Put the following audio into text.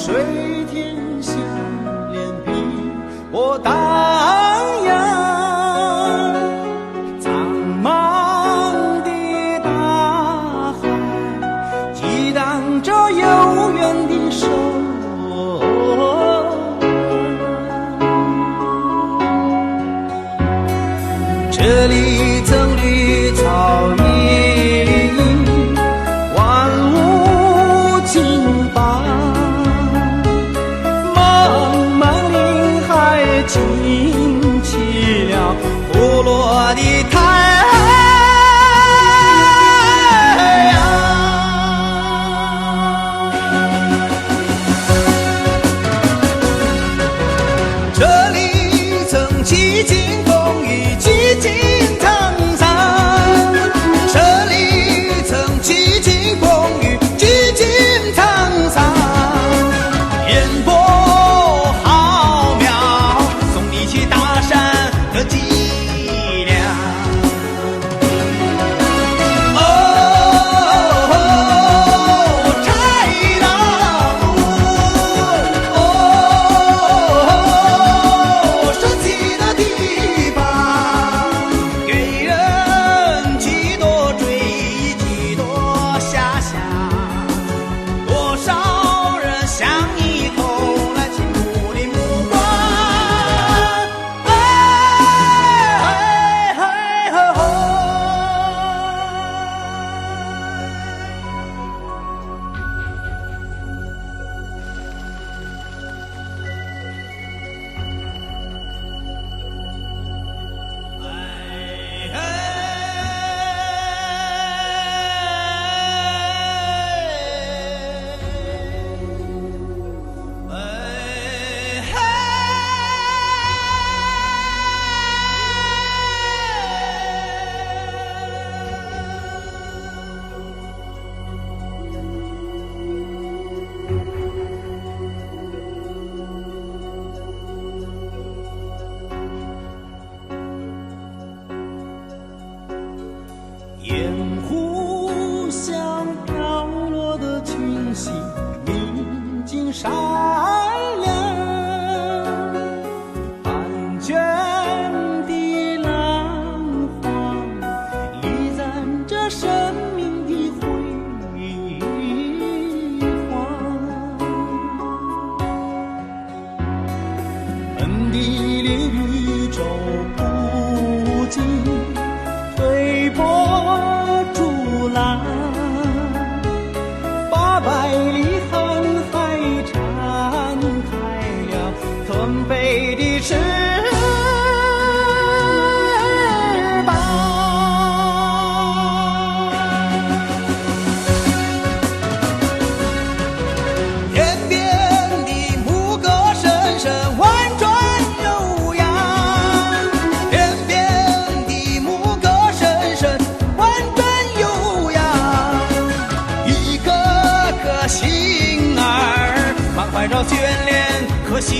水天相连，碧波荡漾。苍茫的大海，激荡着悠远的手。这里曾绿草茵茵，万物清芳，茫茫林海清凄凉，不落的太阳。这里曾几经风雨，几经沧桑，这里曾几经风雨，几经沧桑。烟波浩渺，送你去大山的脊梁。哦，豺狼舞，哦，神奇的地方，给人几多追忆，几多遐想。多少人向你投来倾慕的目光。烟湖像飘落的群星，明净闪亮。安全的浪花，离散着生命的辉煌。盆地里宇宙不尽，推波助澜，800里航海展开了腾飞的翅膀。天边的牧歌声声婉转悠扬，天边的牧歌声声婉转悠扬，一颗颗心儿满怀着眷恋和希